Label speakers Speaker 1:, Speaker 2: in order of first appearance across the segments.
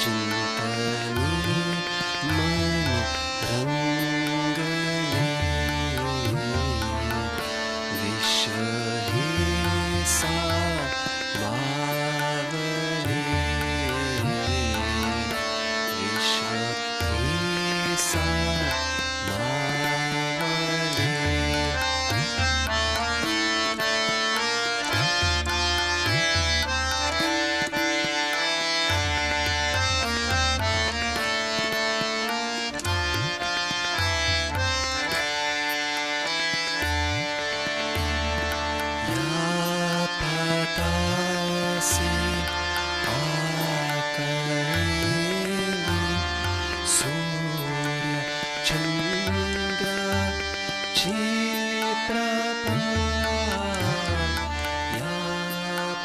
Speaker 1: चिंतनी मन रंगले विश्व ही सामावले विश्व ही सामावले पतासी आकलेली सूर्य चंद्र क्षिप्रभा या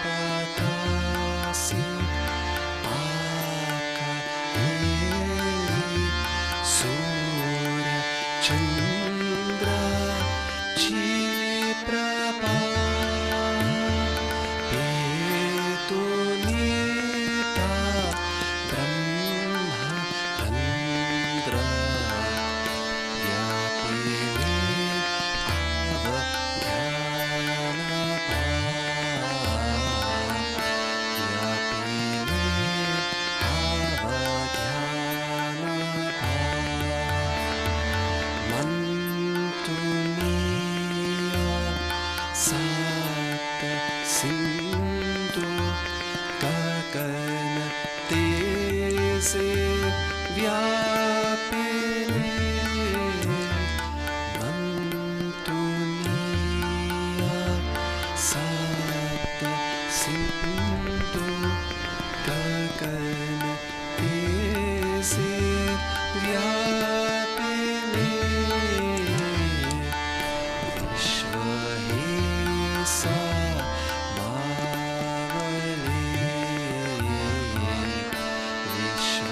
Speaker 1: पतासी आकलेली सूर्य चंद्र क्षिप्रभा सात सिंधु गगन तेजे व्यापिले मंतुनिया सात सिंधु गगन तेजे व्यापिले विश्व ही सामावले विश्व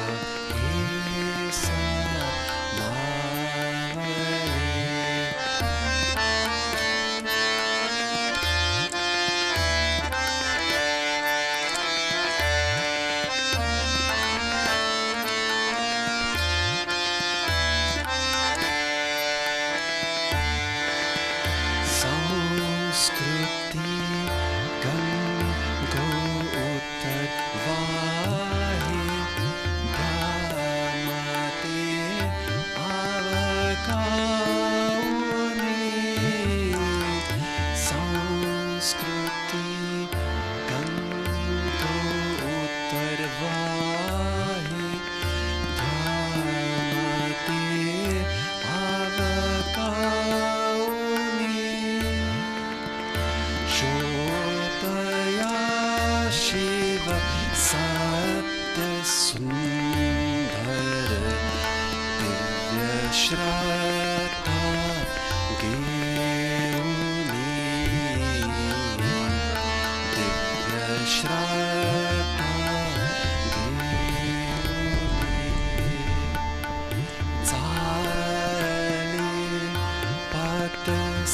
Speaker 1: ही सामावले संस्कृति गंगो उत्तर वाहे धामते आवकाओने संस्कृति गंगो उत्तर वाहे धामते आवकाओने शोभया शिव सत्य सुंदर दिव्य श्रद्धा गेउनी दिव्य श्रद्धा गेउनी चाले पत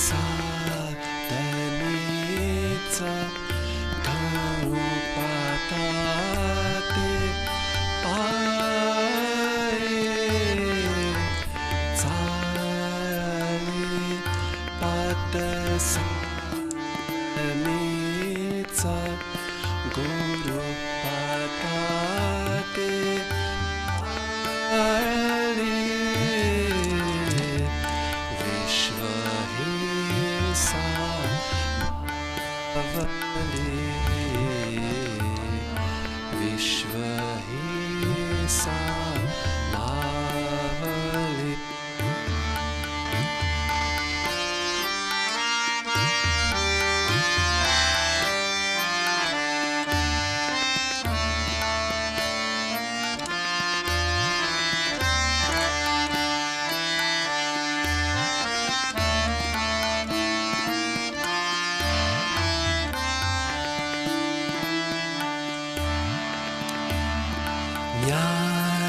Speaker 1: साधनेचा पाते पाये चाले पात साधनेचा गुरु पाते पाये विश्व ही सामावले विश्व ही सामावले ज्ञान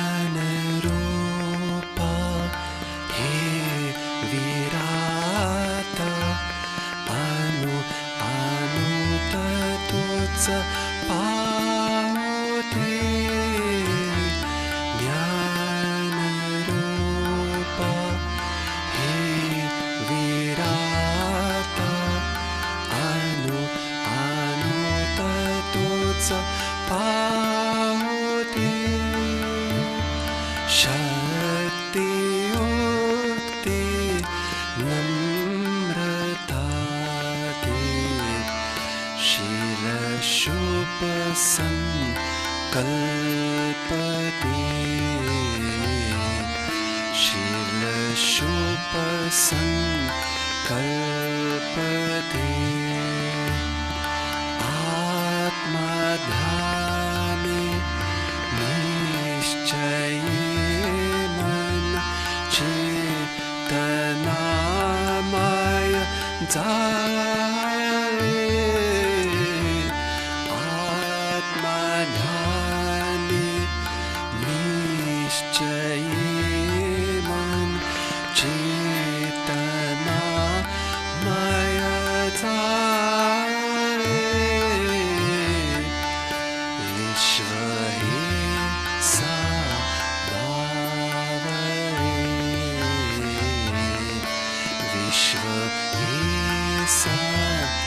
Speaker 1: शक्ति युक्ति नम्रता दे शील शुभ संकल्प दे शील शुभ संकल्प दे आत्मध्याने निश्चय मन चेतनामय जाए आत्मध्याने निश्चय मन चेतनामय जाए विश्व ही सावरे विश्व ही सावरे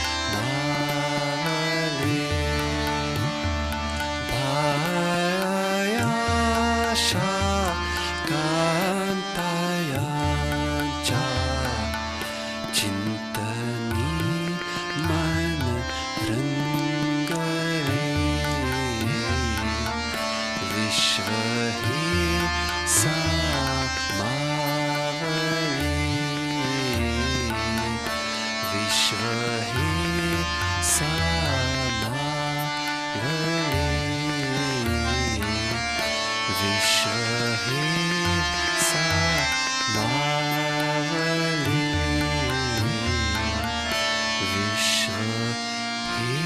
Speaker 1: भयाशा कांतायांचा चिंतनी मन रंगरे विश्व ही सावरे विश्व ही सावरे विश्व ही सावरे विश्व ही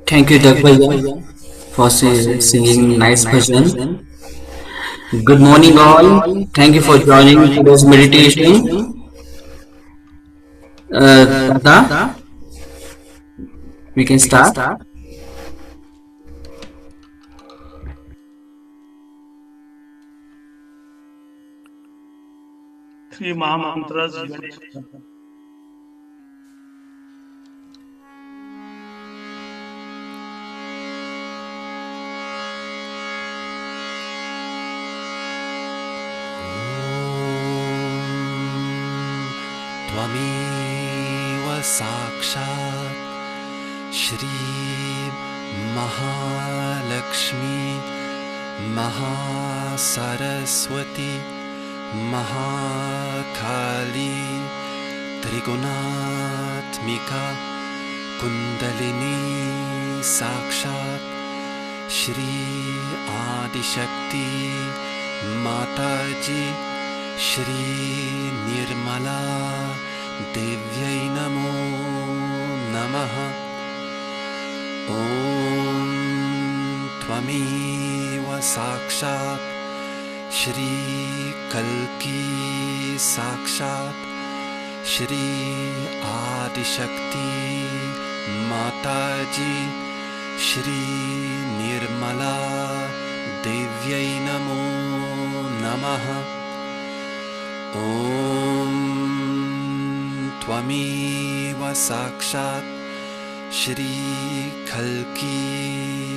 Speaker 2: Thank you, Doug Bhaiya, for singing nice bhajan. Good morning, all. Thank you for joining today's meditation. Tata, we can start.
Speaker 3: Shri महामंत्र जीवन
Speaker 1: त्वमेव साक्षात् श्री महालक्ष्मी महासरस्वती महाकाली त्रिगुणात्मिका कुंडलिनी साक्षात् श्री आदिशक्ति माताजी श्री निर्मला देव्यै नमो नमः। ॐ त्वमेव साक्षात् श्री कल्की साक्षात् श्री आदिशक्ति माताजी श्री निर्मला देव्यै नमो नमः। ॐ त्वमेव साक्षात् श्री कल्की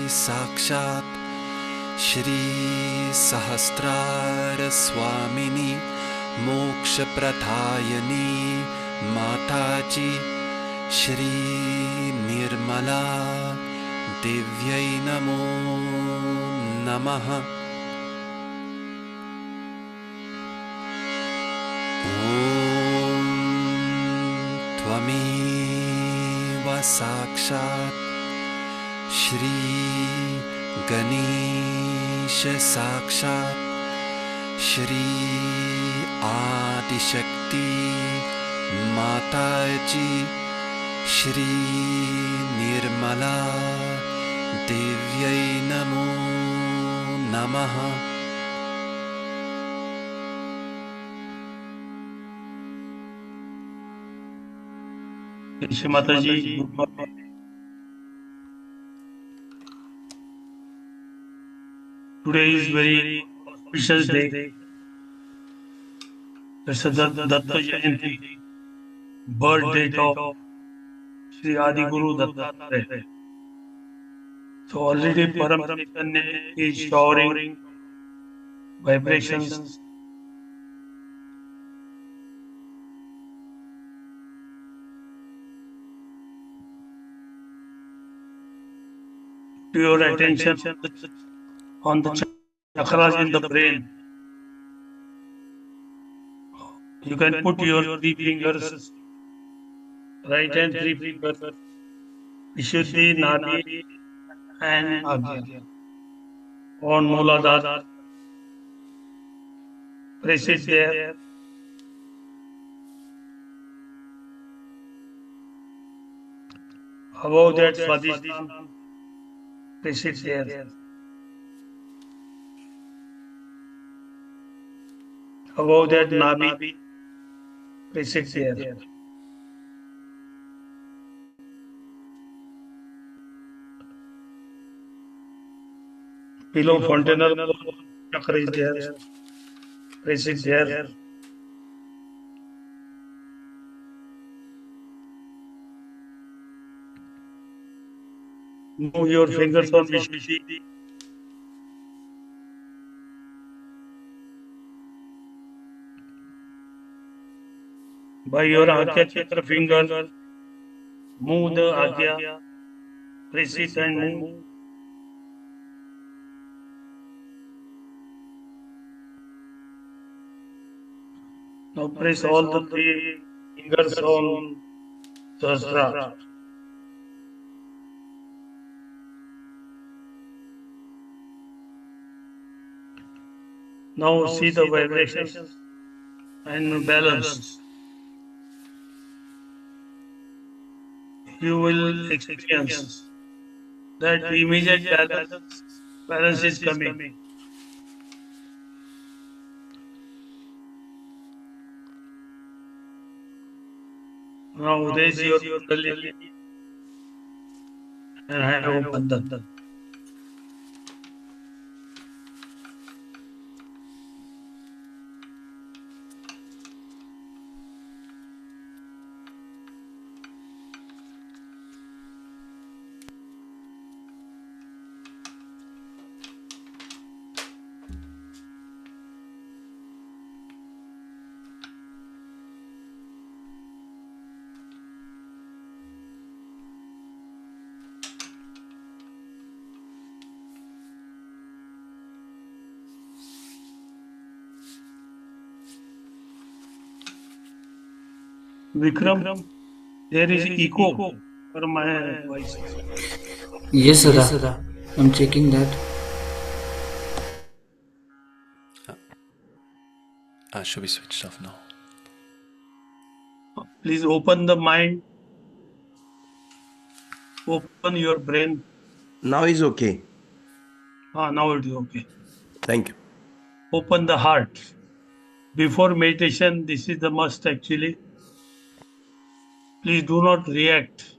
Speaker 1: साक्षात् श्री सहस्रार स्वामिनी मोक्षप्रदायिनी माताजी श्री निर्मला देव्यै नमो नमः। ॐ त्वमेव साक्षात् श्री गणेश साक्षात् श्री आदिशक्ति माताजी श्री निर्मला देव्यै नमो नमः।
Speaker 3: Shri Mataji, good morning. Today is very auspicious day. It's a Datta Jayanti, birth date of Sri Adi Guru Dattatreya. So already Param Chaitanya is showering vibrations to your attention on the chakras in the brain. You can put your three fingers, right hand three fingers, Vishuddhi, Nadi, and Agya on Mooladhara. Press it there. Above that Swadhisthana, press it there. Above that Nabi, press it there. Below fontanel chakra is there. Press it there. Move your fingers on Vishuddhi. By your Agya chakra finger, move the Agya, press it and move. Now press all the three fingers on Sahasrara. Now see the vibrations and balance. You will experience that immediate balance is coming. Now raise your Kundalini and have a bandhan. Vikram, there is echo for my voice.
Speaker 2: Yes, Sada. I'm checking that.
Speaker 1: Should be switched off now.
Speaker 3: Please open the mind, open your brain.
Speaker 4: Now is okay.
Speaker 3: Now it is okay.
Speaker 4: Thank you.
Speaker 3: Open the heart. Before meditation, this is the must actually. Please do not react.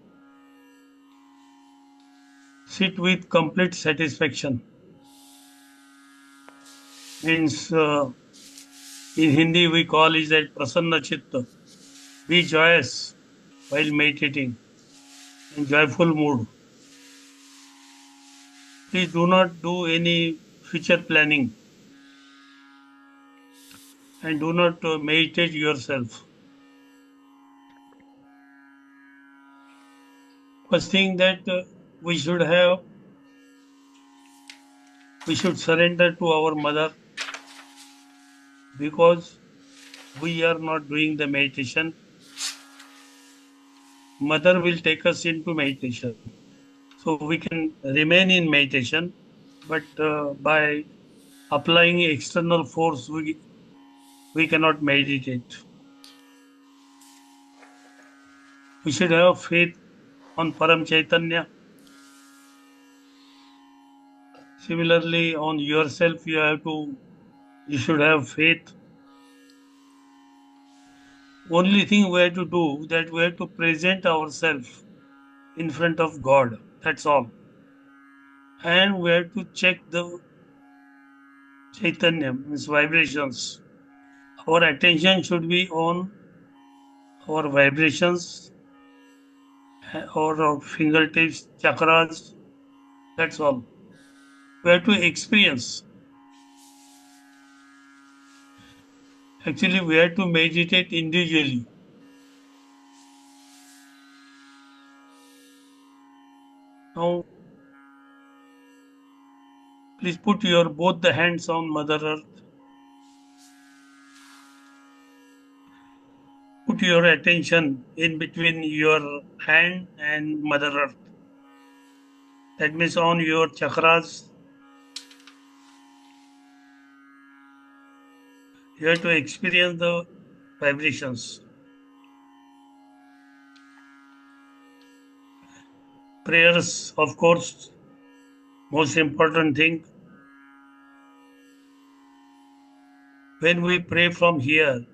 Speaker 3: Sit with complete satisfaction. Means in Hindi we call it that prasanna chitta. Be joyous while meditating in joyful mood. Please do not do any future planning and do not meditate yourself. First thing that we should surrender to our mother because we are not doing the meditation. Mother will take us into meditation. So we can remain in meditation, but by applying external force, we cannot meditate. We should have faith on Param Chaitanya. Similarly, on yourself, you should have faith. only thing we have to do that we have to present ourselves in front of God. That's all. And we have to check the Chaitanya, means vibrations. Our attention should be on our vibrations or our fingertips, chakras. That's all. We have to experience. Actually, we have to meditate individually. Now, please put your both the hands on Mother Earth. Put your attention in between your hand and Mother Earth. That means on your chakras. You have to experience the vibrations. Prayers, of course, most important thing. When we pray from here,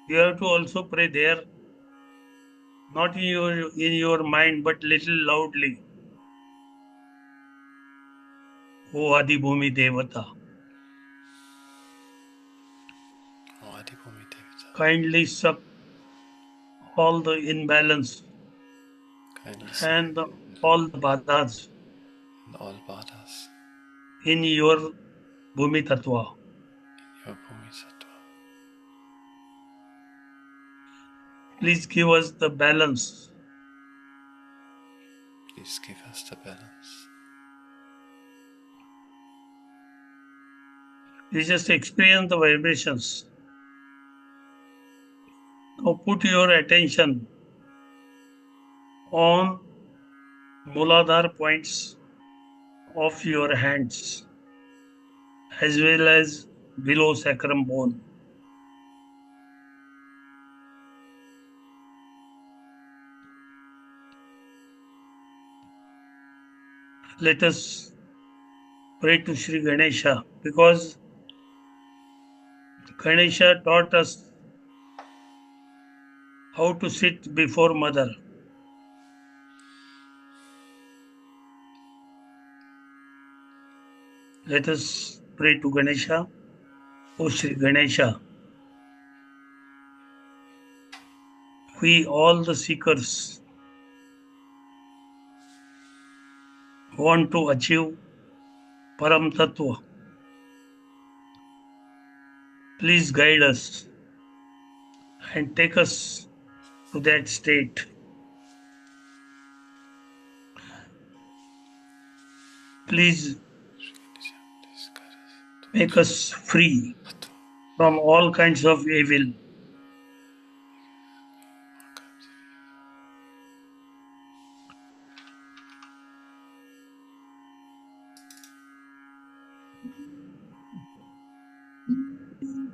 Speaker 3: you have to also pray there, not in your mind, but little loudly. O Adi Bhumi Devata,
Speaker 1: Oh, Adibhumi Devata,
Speaker 3: kindly suck all the imbalance
Speaker 1: kindly
Speaker 3: and
Speaker 1: support
Speaker 3: all the badhas
Speaker 1: all badhas
Speaker 3: in your Bhumi Tattva.
Speaker 1: in your Bhumi Sattva.
Speaker 3: Please give us the balance.
Speaker 1: Please give us the balance.
Speaker 3: You just experience the vibrations. Now put your attention on Muladhar points of your hands as well as below sacrum bone. Let us pray to Sri Ganesha because Ganesha taught us how to sit before Mother. Let us pray to Ganesha. O Sri Ganesha, we all the seekers want to achieve Param Tattva. Please guide us and take us to that state. Please
Speaker 1: Please guide us.
Speaker 3: make us free from all kinds of evil.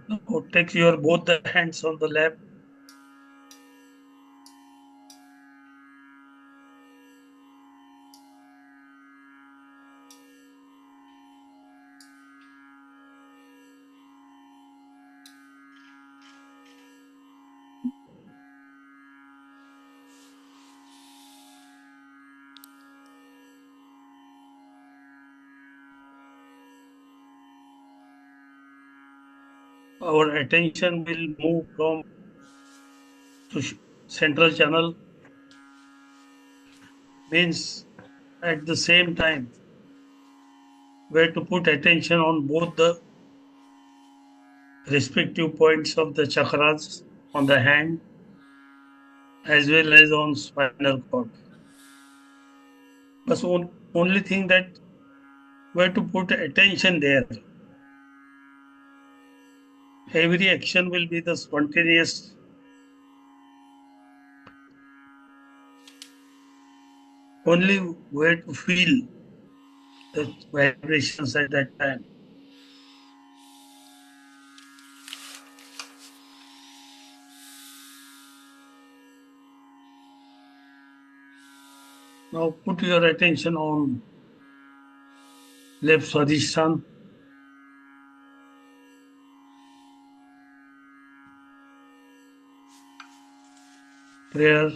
Speaker 3: Now take your both the hands on the lap. Our attention will move from to central channel, means at the same time we have to put attention on both the respective points of the chakras on the hand as well as on spinal cord. But only thing that we have to put attention there. Every action will be the spontaneous. Only we have to feel the vibrations at that time. Now put your attention on left Swadhisthana. prayer.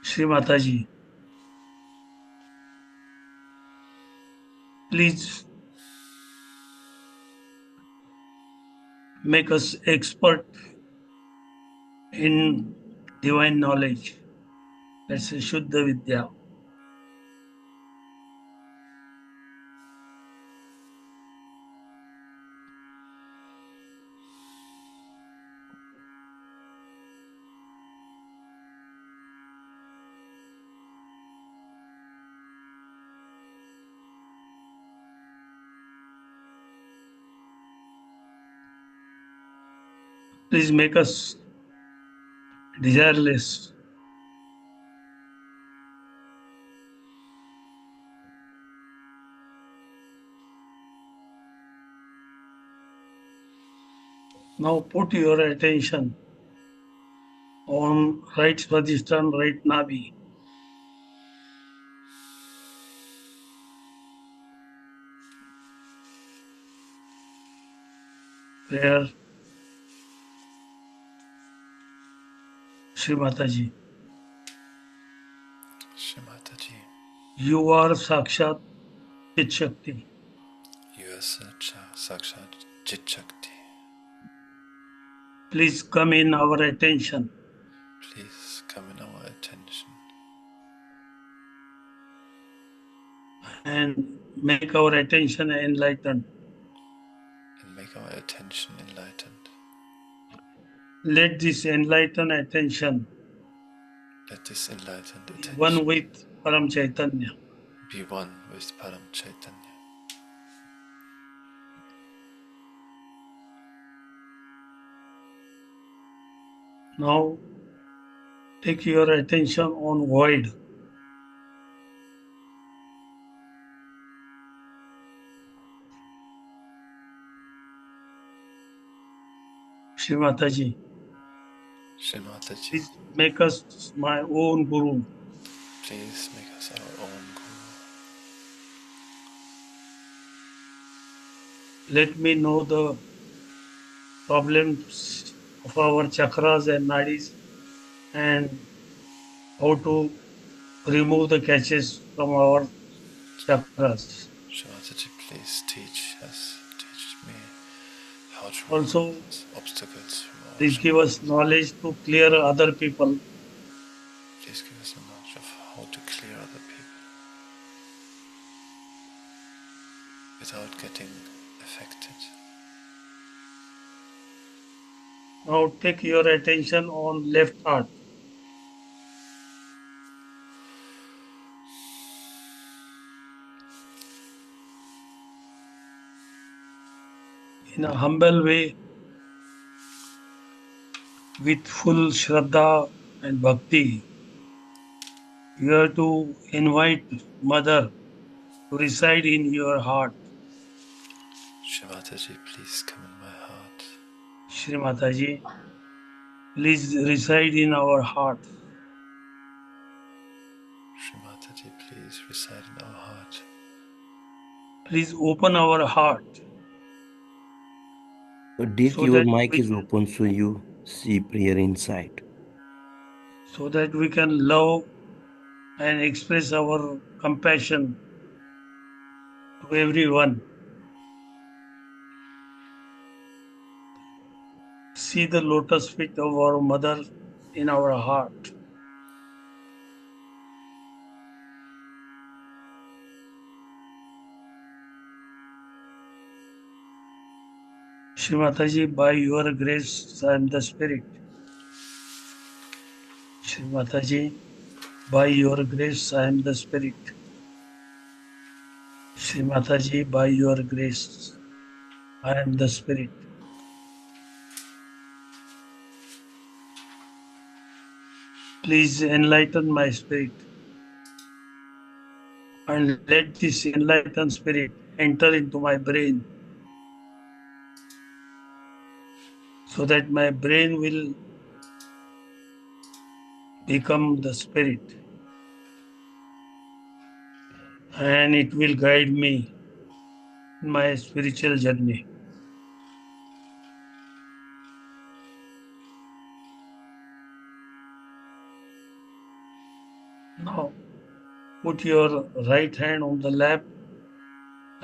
Speaker 3: Shri Mataji, please make us expert in divine knowledge. That's a Shuddha Vidya. Please make us desireless. Now put your attention on right Swadhisthana, right Nabi. Prayer. Shri Mataji,
Speaker 1: Shri Mataji,
Speaker 3: you are Sakshat Chit Shakti.
Speaker 1: you are Sakshat Chit Shakti.
Speaker 3: Please come in our attention
Speaker 1: Please come in our attention
Speaker 3: and make our attention enlightened.
Speaker 1: and make our attention enlightened.
Speaker 3: Let this enlightened attention
Speaker 1: Let this enlightened
Speaker 3: be
Speaker 1: attention
Speaker 3: one with Param Chaitanya.
Speaker 1: be one with Param Chaitanya.
Speaker 3: Now take your attention on void. Shri Mataji,
Speaker 1: Shri Mataji,
Speaker 3: please make us my own Guru.
Speaker 1: please make us our own Guru.
Speaker 3: Let me know the problems of our chakras and nadis and how to remove the catches from our chakras.
Speaker 1: Shri Mataji, please teach me how to
Speaker 3: Also,
Speaker 1: remove obstacles from our
Speaker 3: please give
Speaker 1: chakras.
Speaker 3: us knowledge to clear other people.
Speaker 1: Please give us the knowledge of how to clear other people without getting affected.
Speaker 3: Now take your attention on left heart. In a humble way, with full Shraddha and Bhakti, you have to invite Mother to reside in your heart.
Speaker 1: Shri Mataji, please come in my heart.
Speaker 3: Shri Mataji, please reside in our heart.
Speaker 1: Shri Mataji, please reside in our heart.
Speaker 3: Please open our heart
Speaker 4: Dick,
Speaker 3: so
Speaker 4: your
Speaker 3: that
Speaker 4: mic
Speaker 3: we
Speaker 4: is open so you see prayer inside.
Speaker 3: can love and express our compassion to everyone. See the lotus feet of our mother in our heart. Shri Mataji, by your grace, I am the spirit. Shri Mataji, by your grace, I am the spirit. Shri Mataji, by your grace, I am the spirit. Please enlighten my spirit and let this enlightened spirit enter into my brain so that my brain will become the spirit and it will guide me in my spiritual journey. Now put your right hand on the lap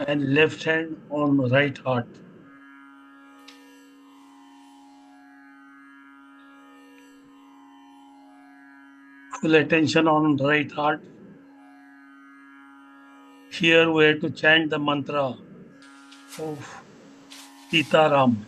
Speaker 3: and left hand on right heart. Full attention on right heart. Here we have to chant the mantra of Sitaram.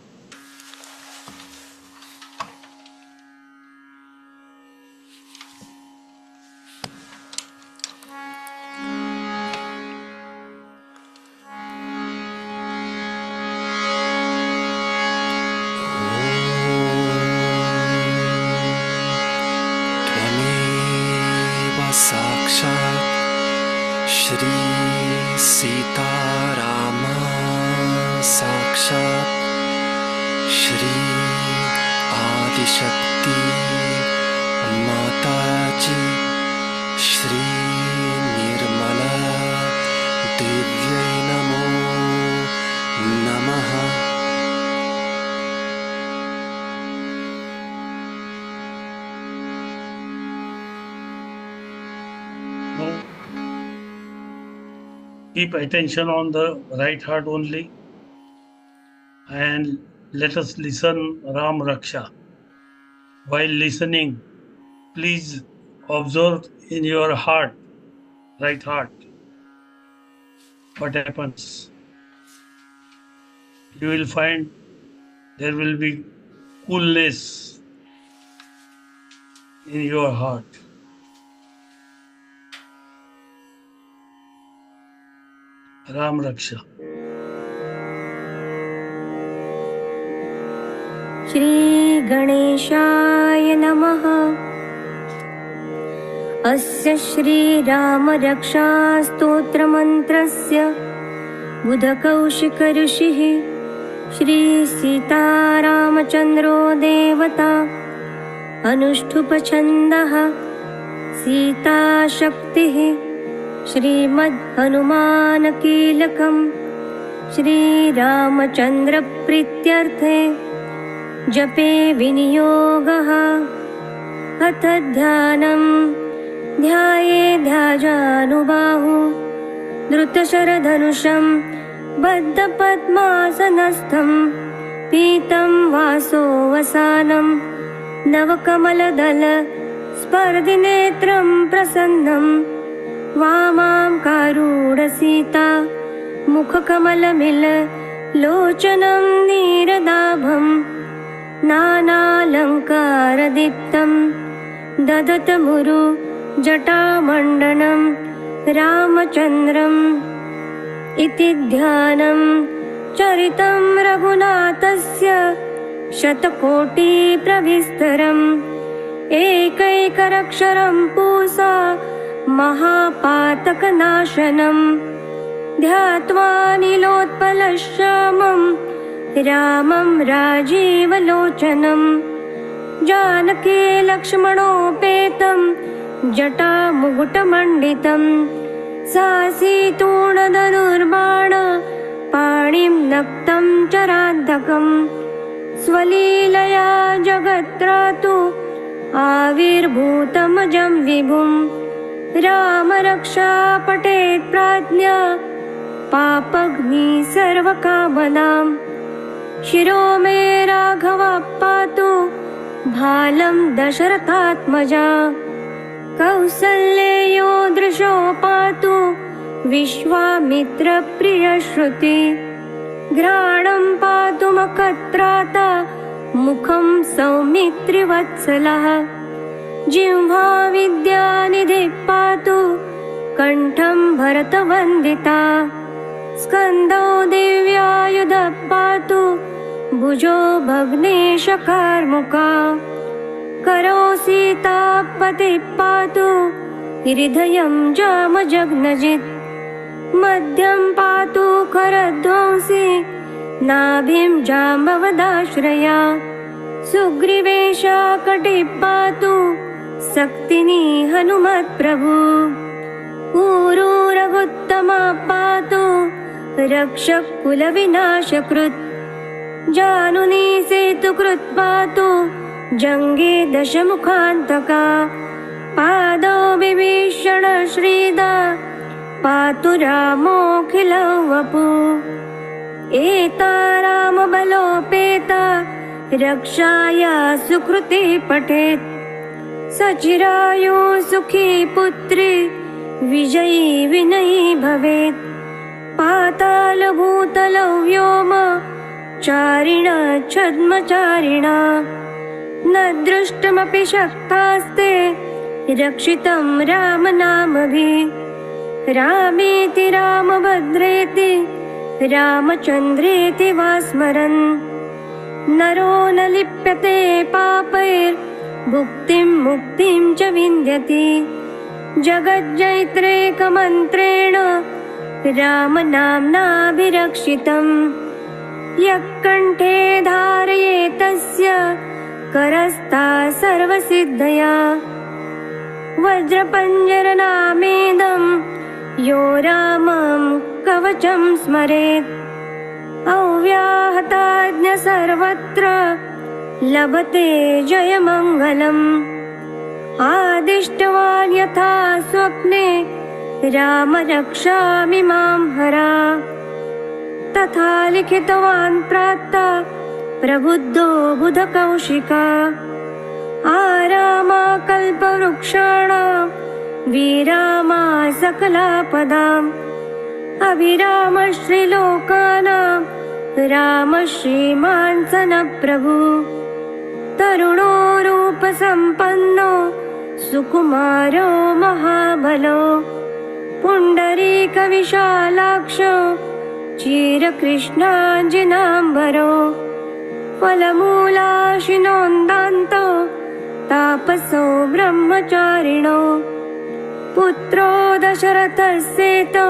Speaker 1: त्वमेव साक्षात् श्री सीताराम साक्षात् श्री आदिशक्ति माताजी श्री निर्मला देव्यै नमो नमः।
Speaker 3: Now keep attention on the right heart only and let us listen Ram Raksha. While listening, please observe in your heart, right heart, what happens. You will find there will be coolness in your heart. Ram Raksha.
Speaker 5: Shri गणेशाय नमः। अस्य श्रीराम रक्षा स्तोत्रमन्त्रस्य बुधकौशिक ऋषिः श्री सीतारामचन्द्रो देवता अनुष्ठुपछन्दः सीताशक्तिः श्रीमद् हनुमान कीलकम् श्रीरामचन्द्र प्रीत्यर्थे जपे विनियोगः। अथ ध्यानम् ध्याजानुबाहु धृतशरधनुषं बद्धपद्मासनस्थं पीतं वासोवसानं नवकमलदल स्पर्धिनेत्रं प्रसन्नं वामां कारूढसीता मुखकमलमिल लोचनं नीरदाभं नानालङ्कारदीप्तं ददतमुरु जटामण्डनं रामचन्द्रम् इति ध्यानं चरितं रघुनाथस्य शतकोटिप्रविस्तरम् एकैकरक्षरं पूसा महापातकनाशनं ध्यात्वा नीलोत्पलश्यामं रामं राजीवलोचनं जानकी लक्ष्मणोपेतं जटामुकुटमण्डितं सासीतूणधनुर्बाण पाणिं नक्तं चरान्तकं स्वलीलया जगत्रातु आविर्भूतमजं विभुं रामरक्षा पठेत् प्राज्ञा पापग्नि सर्वकामनां शिरो मे राघव पातु भालं दशरथात्मजा कौसल्येयो दृशो पातु विश्वामित्रप्रियश्रुति घ्राणं पातु मखत्राता मुखं सौमित्रिवत्सलः जिह्वा विद्यानिधिः पातु कण्ठं भरतवन्दिता स्कन्दौ दिव्यायुधः पातु भुजो भग्नेशकार्मुका करौ सीतापतिः पातु हृदयं जामजग्नजित् मध्यं पातु करध्वंसी नाभिं जाम्बवदाश्रया सुग्रीवेशा कटिः पातु शक्तिनी हनुमत्प्रभु ऊरू रघुत्तमा पातु रक्षकुलविनाशकृत् जानुनी सेतुकृत् पातु जङ्गे दशमुखान्तका पादौ विभीषण श्रीदा पातु रामोऽखिलौ वपु एता रामबलोपेता रक्षाय सुकृते पठेत् सचिरायु सुखी पुत्री विजयी विनयी भवेत् पाताल भूतलौ व्योम चारिण छद्मचारिण न दृष्टमपि शक्तास्ते रक्षितं रामनामभिः रामेति रामभद्रेति रामचन्द्रेति वा स्मरन् नरो न लिप्यते पापैर्भुक्तिं मुक्तिं च विन्दति जगज्जैत्रेकमन्त्रेण रामनाम्नाभिरक्षितम् यः कण्ठे धारयेतस्य करस्था सर्वसिद्धया वज्रपञ्जरनामेदं यो रामं कवचं स्मरेत् अव्याहताज्ञ सर्वत्र लभते जयमङ्गलम् आदिष्टवान् यथा स्वप्ने राम रक्षामि मां हरा तथा लिखितवान् प्रातः प्रबुद्धो बुधकौशिका आरामा कल्पवृक्षाणां विरामा सकलापदाम् अभिराम श्रीलोकानां राम श्रीमान् सनप्रभु तरुणो रूपसम्पन्नो सुकुमारो महाबलो पुण्डरीकविशालाक्षो चिरकृष्णाञ्जनाम्बरो फलमूलाशिनोन्दान्तो तापसो ब्रह्मचारिणो पुत्रो दशरथस्येतो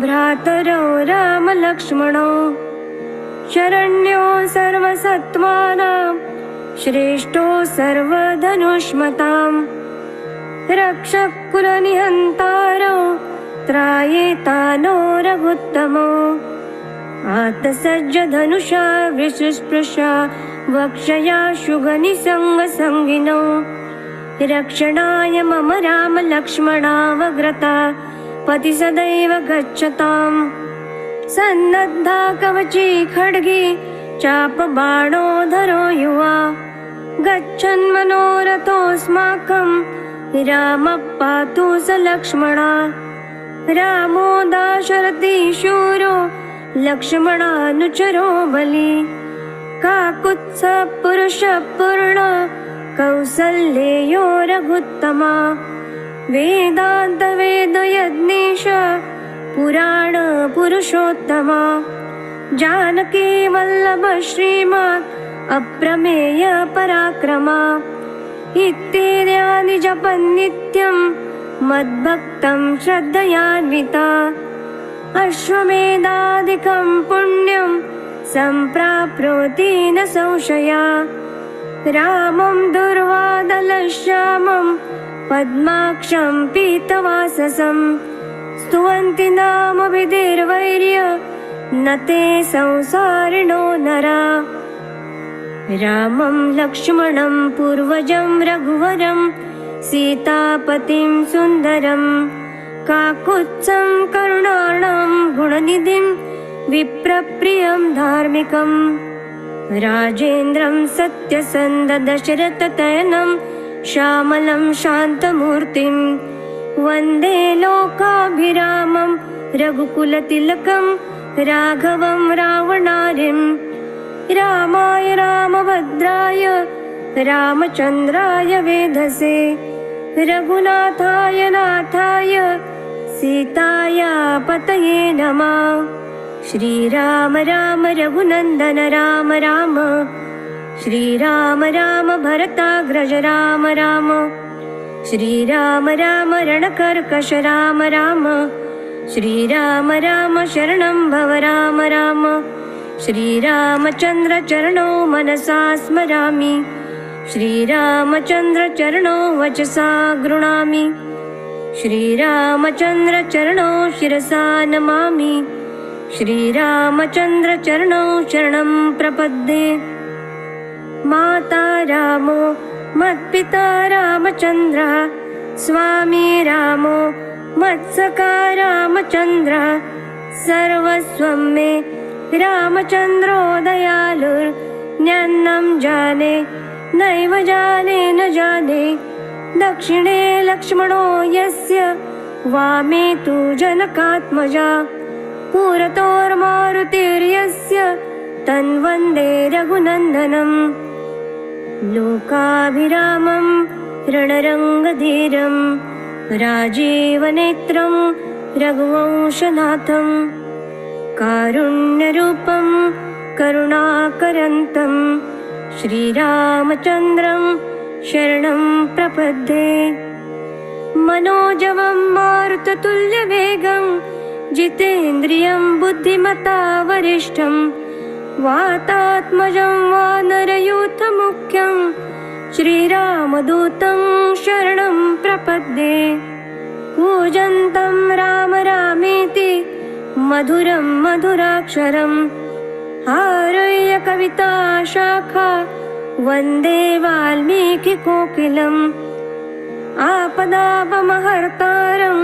Speaker 5: भ्रातरो रामलक्ष्मणो शरण्यो सर्वसत्त्वानां श्रेष्ठो सर्वधनुष्मताम् रक्षः कुलनिहन्तारो त्रायेतानो रघुत्तमो आतसज्जधनुषा वृषस्पृशा वक्षया शुगनिसङ्गसङ्गिनो रक्षणाय मम राम लक्ष्मणावग्रता पति सदैव गच्छताम् सन्नद्धा कवची खड्गी चापबाणोधरो युवा गच्छन्मनोरथोऽस्माकं रामः पातु स लक्ष्मणा रामो दाशरथी शूरो लक्ष्मणानुचरो बली काकुत्स्थः पुरुषः पूर्ण कौसल्येयो रघुत्तमा वेदान्तवेदयज्ञेश पुराण पुरुषोत्तमा जानकी वल्लभ श्रीमान् अप्रमेय पराक्रमा इत्येतानि जपन् नित्यं मद्भक्तं श्रद्धयान्विता अश्वमेधादिकं पुण्यं सम्प्राप्नोति न संशया रामं दुर्वादलश्यामं पद्माक्षं पीतवाससं स्तुवन्ति नाम विधिर्वैर्य न ते संसारिणो नरा रामं लक्ष्मणं पूर्वजं रघुवरं सीतापतिं सुन्दरं काकुत्स्थं करुणाणां गुणनिधिं विप्रप्रियं धार्मिकं राजेन्द्रं सत्यसन्ध दशरथतनयं श्यामलं शान्तमूर्तिं वन्दे लोकाभिरामं रघुकुलतिलकं राघवं रावणारिं रामाय रामभद्राय रामचन्द्राय वेधसे रघुनाथाय नाथाय सीताय पतये नमः श्रीराम राम रघुनन्दन राम राम श्रीराम राम भरताग्रज राम राम श्रीराम राम रणकर्कश राम राम श्रीराम राम शरणं भव राम राम श्रीरामचन्द्र चरणौ मनसा स्मरामि श्रीरामचन्द्र चरणौ वचसा गृह्णामि श्रीरामचन्द्र चरणौ शिरसा नमामि श्रीरामचन्द्र चरणौ शरणं प्रपद्ये माता रामो मत्पिता रामचन्द्रः स्वामी रामो मत्सका रामचन्द्रः सर्वस्वं मे रामचन्द्रो दयालुर्न्यन्नं जाने नैव जाने न जाने दक्षिणे लक्ष्मणो यस्य वामे तु जनकात्मजा पुरतोर्मारुतिर्यस्य तन्वन्दे रघुनन्दनम् लोकाभिरामं रणरङ्गधीरं राजीवनेत्रं रघुवंशनाथं कारुण्यरूपं करुणाकरन्तं श्रीरामचन्द्रं शरणं प्रपद्ये मनोजवं मारुततुल्यवेगं जितेन्द्रियं बुद्धिमता वरिष्ठं वातात्मजं वानरयूथमुख्यं श्रीरामदूतं शरणं प्रपद्ये कूजन्तं राम रामेति मधुरं मधुराक्षरम् आरुह्य कविता शाखा वन्दे वाल्मीकिकोकिलम् आपदापमहर्तारं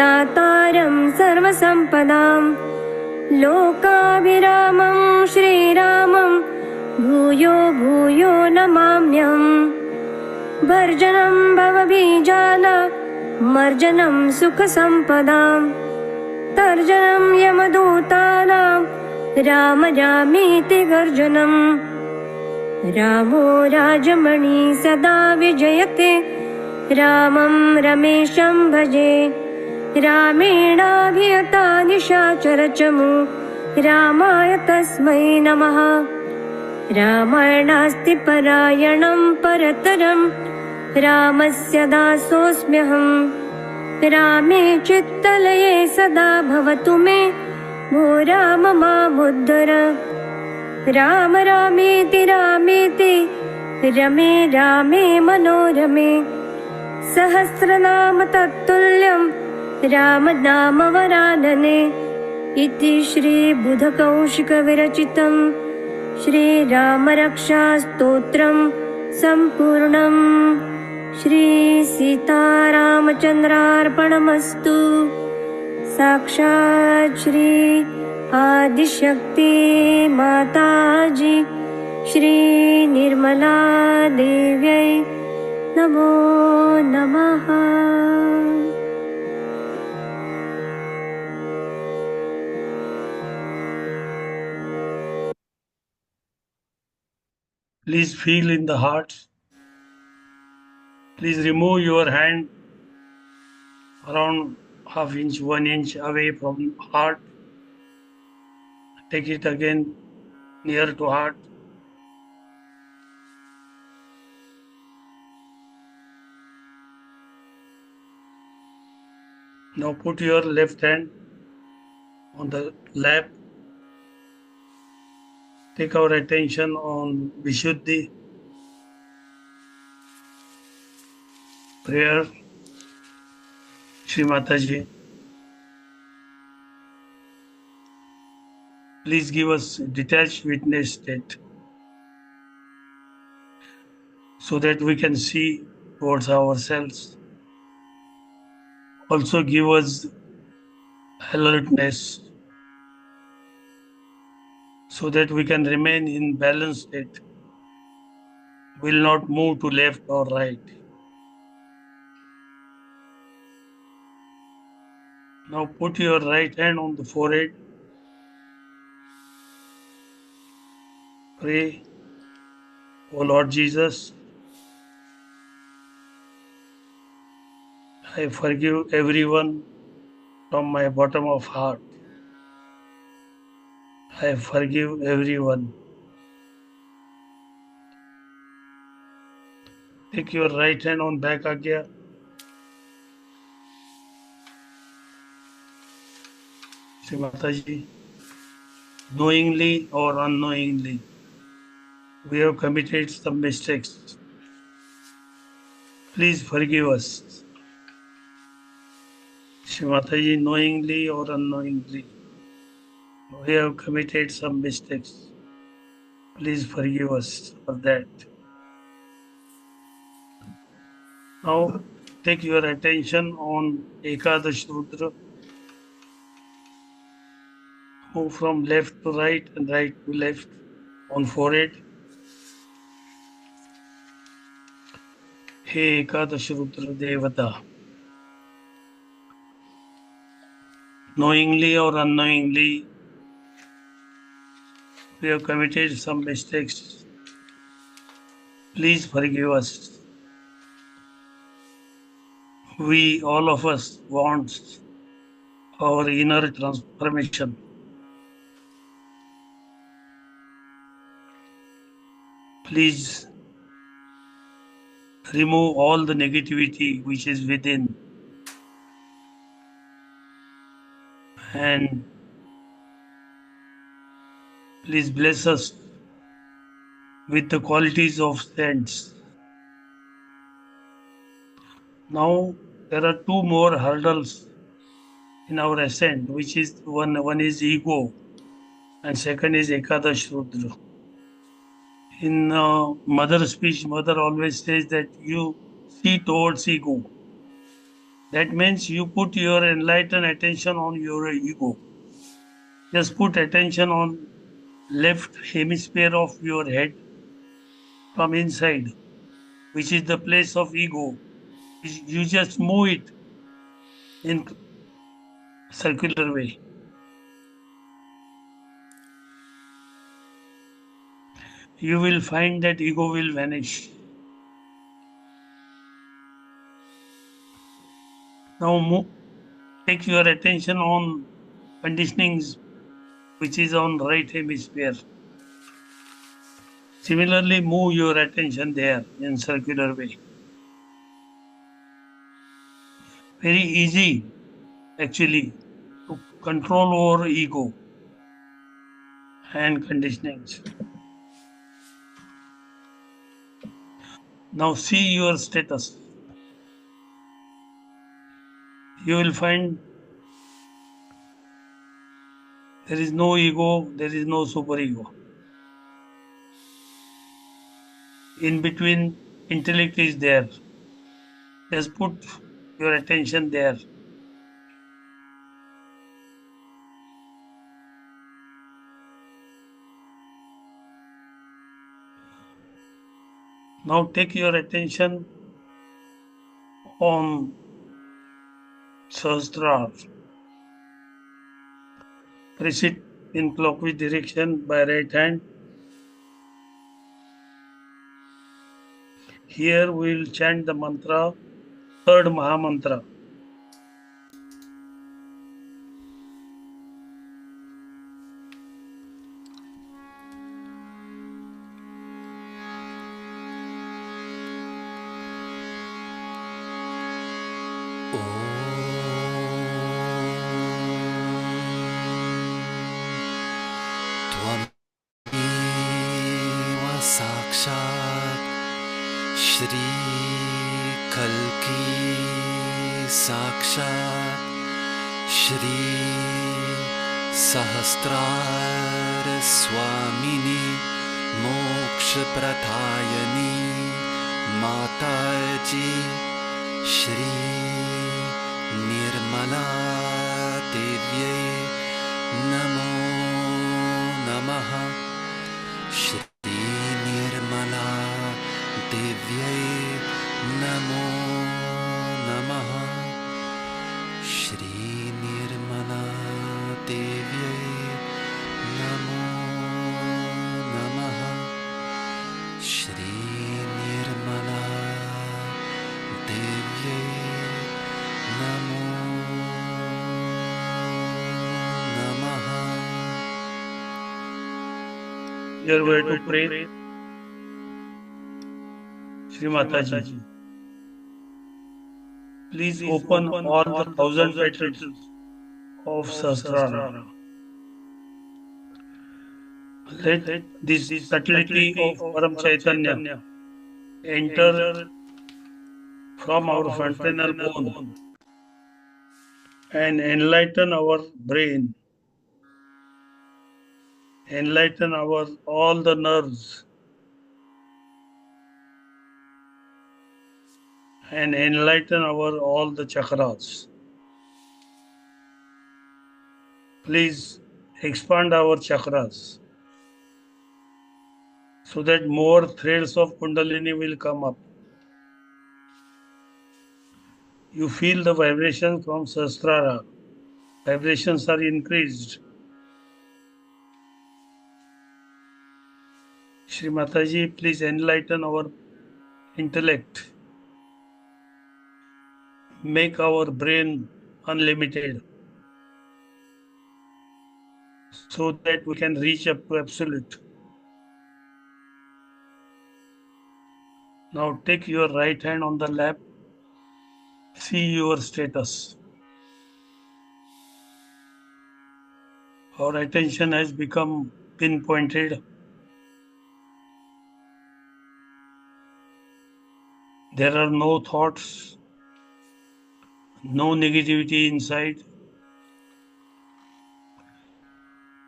Speaker 5: दातारं सर्वसम्पदां लोकाभिरामं श्रीरामं भूयो भूयो नमाम्यहम् भर्जनं भवबीजानां मर्जनं सुखसम्पदां तर्जनं यमदूतानां राम रामीति गर्जनम् रामो राजमणि सदा विजयते रामं रमेशं भजे रामेणाभियता निशाचरचमु रामाय तस्मै नमः रामायणास्ति परायणं परतरं रामस्य दासोऽस्म्यहम् रामे चित्तलये सदा भवतु मे भो राम मामुद्धर राम रामेति रामेति रमे रामे मनोरमे सहस्रनाम तत्तुल्यं राम नाम वरानने इति श्रीबुधकौशिकविरचितं श्रीरामरक्षास्तोत्रं सम्पूर्णम् श्रीसीतारामचन्द्रार्पणमस्तु साक्षात् श्री आदिशक्ति माताजी श्री निर्मला देव्यै नमो नमः।
Speaker 3: Please feel in the heart. Please remove your hand around ½ inch, 1 inch away from heart. Take it again near to heart. Now put your left hand on the lap. Take our attention on Vishuddhi, prayer, Shri Mataji. Please give us detached witness state so that we can see towards ourselves. Also give us alertness so that we can remain in balanced state, will not move to left or right. Now put your right hand on the forehead. Pray, O Lord Jesus, I forgive everyone from my bottom of heart. I forgive everyone. Take your right hand on back agya. Shri Mataji, knowingly or unknowingly, we have committed some mistakes. Please forgive us. Shri Mataji, knowingly or unknowingly, we have committed some mistakes. Please forgive us for that. Now take your attention on Ekadash Rudra. Move from left to right and right to left on forehead. Hey Ekadash Rudra Devata. Knowingly or unknowingly, we have committed some mistakes. Please forgive us. We, all of us, want our inner transformation. Please remove all the negativity which is within and please bless us with the qualities of saints. Now there are two more hurdles in our ascent, which is one is ego and second is Ekadash Rudra. In mother speech, mother always says that you see towards ego. That means you put your enlightened attention on your ego. Just put attention on left hemisphere of your head from inside, which is the place of ego. You just move it in circular way. You will find that ego will vanish. Now take your attention on conditionings which is on right hemisphere. Similarly, move your attention there in circular way. Very easy actually to control over ego and conditionings. Now see your status. You will find there is no ego, there is no superego. In between, intellect is there. Just put your attention there. Now take your attention on Sahasrara. Press it in clockwise direction by right hand. Here we will chant the mantra, third Maha Mantra.
Speaker 1: त्वमेव साक्षात् श्री कल्की साक्षात् श्री सहस्रार स्वामिनी मोक्ष प्रदायिनी माताजी श्री निर्मला देव्यै नमो नमः। श्री निर्मला देव्यै नमो नमः। श्री निर्मला देव्यै नमो नमः। श्री निर्मला देव्यै नमो नमः।
Speaker 3: Your way to pray. Shri Mataji, please open all the 1,000 petals of Sahasrara. Let this subtlety of Param Chaitanya enter from our frontal bone and enlighten our brain, enlighten all the nerves, and enlighten our all the chakras. Please expand our chakras so that more threads of Kundalini will come up. You feel the vibrations from Sahasrara. Vibrations are increased. Shri Mataji, please enlighten our intellect. Make our brain unlimited so that we can reach up to absolute. Now take your right hand on the lap. See your status. Our attention has become pinpointed. There are no thoughts, no negativity inside.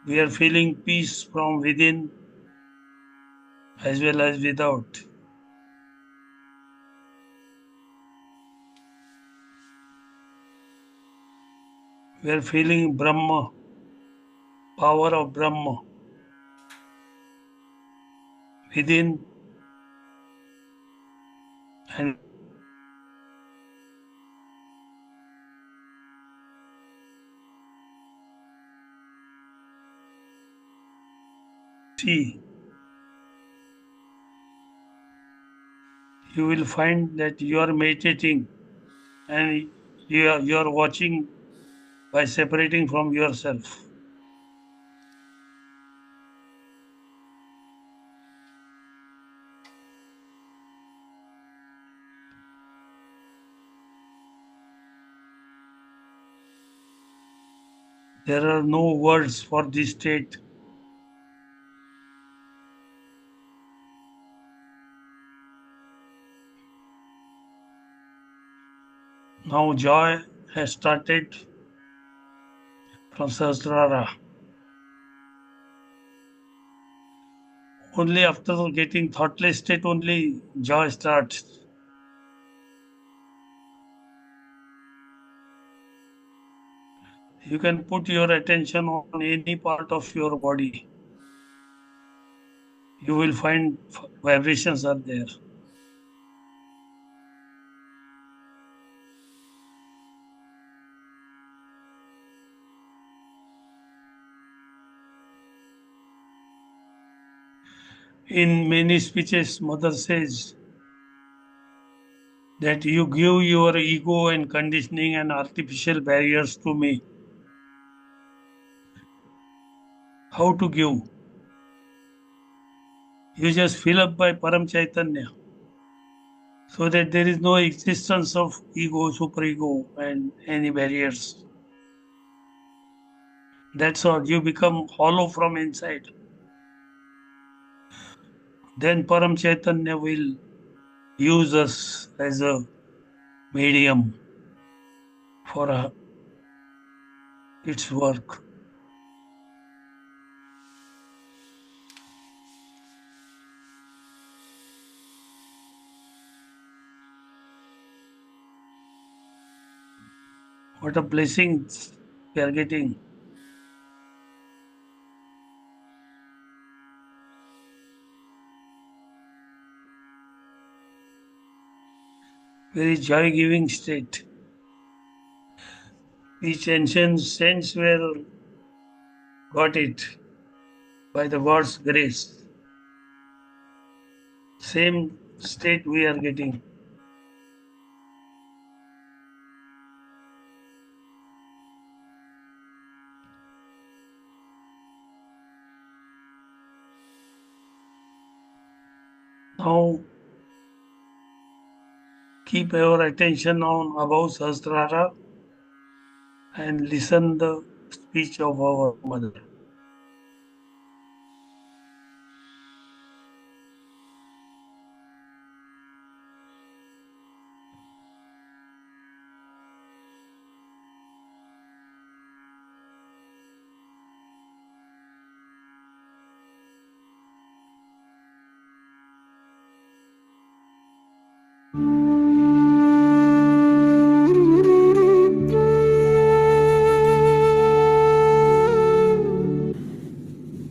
Speaker 3: We are feeling peace from within as well as without. We are feeling Brahma, power of Brahma within and see. You will find that you are meditating and you are watching by separating from yourself. There are no words for this state. Now joy has started from Sahasrara. Only after getting thoughtless state only joy starts. You can put your attention on any part of your body. You will find vibrations are there. In many speeches, Mother says that you give your ego and conditioning and artificial barriers to me. How to give? You just fill up by Param Chaitanya so that there is no existence of ego, superego, and any barriers. That's all. You become hollow from inside. Then Param Chaitanya will use us as a medium for its work. What a blessing we are getting. Very joy-giving state. Each ancient saints were got it by the God's grace. Same state we are getting. Now keep our attention on above Sahasrara and listen the speech of our mother.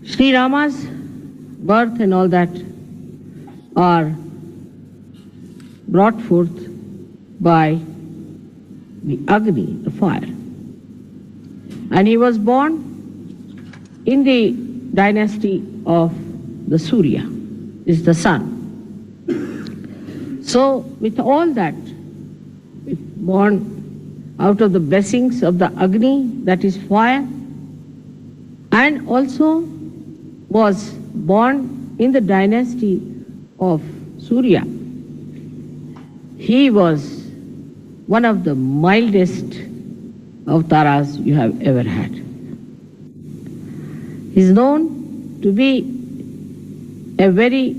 Speaker 6: Sri Rama's birth and all that are brought forth by the Agni, the fire. And he was born in the dynasty of the Surya, is the sun. So with all that, born out of the blessings of the Agni, that is fire, and also was born in the dynasty of Surya. He was one of the mildest avatars you have ever had. He is known to be a very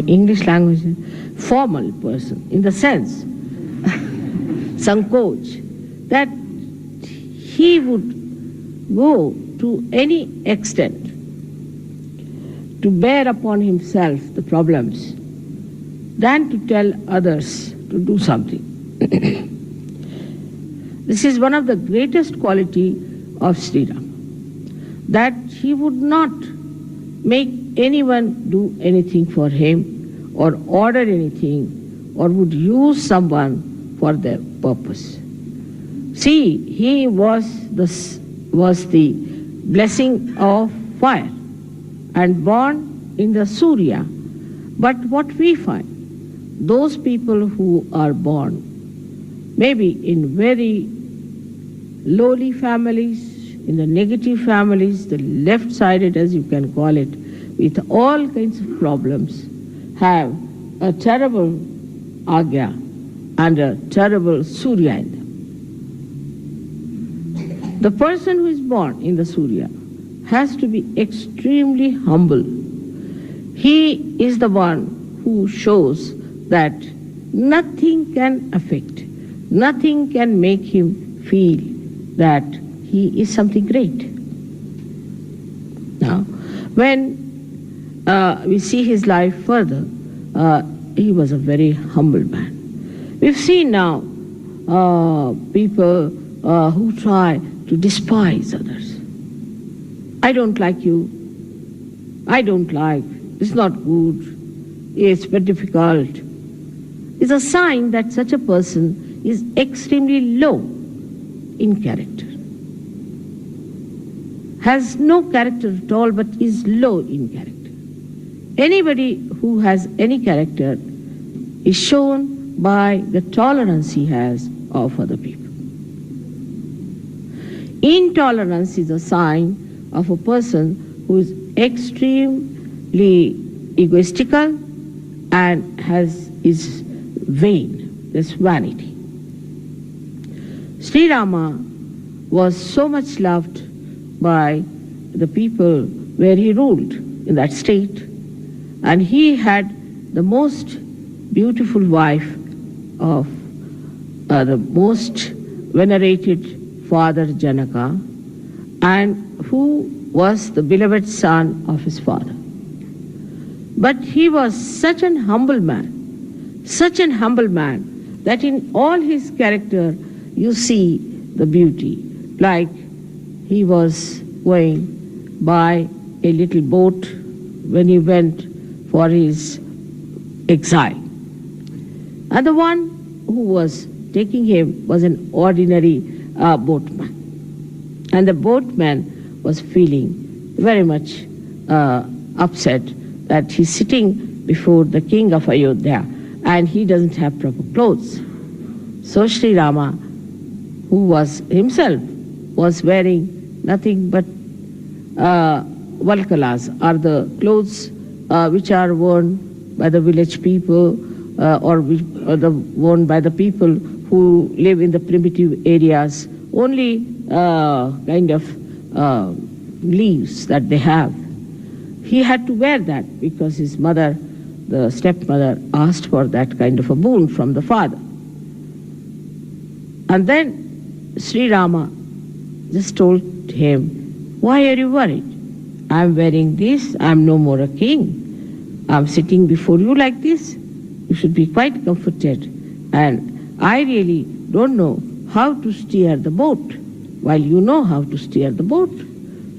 Speaker 6: English language, formal person, in the sense, Sankoch, that he would go to any extent to bear upon himself the problems than to tell others to do something. This is one of the greatest quality of Sri Rama, that he would not make anyone do anything for him or order anything or would use someone for their purpose. See, he was the blessing of fire and born in the Surya. But what we find, those people who are born maybe in very lowly families, in the negative families, the left-sided as you can call it, with all kinds of problems, have a terrible Agya and a terrible Surya in them. The person who is born in the Surya has to be extremely humble. He is the one who shows that nothing can affect, nothing can make him feel that he is something great. Now, when we see his life further, he was a very humble man. We've seen now people who try to despise others. I don't like you. I don't like. It's not good. It's very difficult. It's a sign that such a person is extremely low in character. Has no character at all, but is low in character. Anybody who has any character is shown by the tolerance he has of other people. Intolerance is a sign of a person who is extremely egoistical and is vain, this vanity. Sri Rama was so much loved by the people where he ruled in that state, and he had the most beautiful wife of the most venerated father Janaka, and who was the beloved son of his father. But he was such an humble man, that in all his character you see the beauty. Like he was going by a little boat when he went for his exile. And the one who was taking him was an ordinary boatman. And the boatman was feeling very much upset that he's sitting before the king of Ayodhya and he doesn't have proper clothes. So Sri Rama, who was himself was wearing nothing but valkalas, are the clothes which are worn by the village people or worn by the people who live in the primitive areas, only kind of leaves that they have. He had to wear that because his mother, the stepmother, asked for that kind of a boon from the father. And then Sri Rama just told him, "Why are you worried? I'm wearing this, I'm no more a king. I'm sitting before you like this. You should be quite comforted. And I really don't know how to steer the boat, while you know how to steer the boat.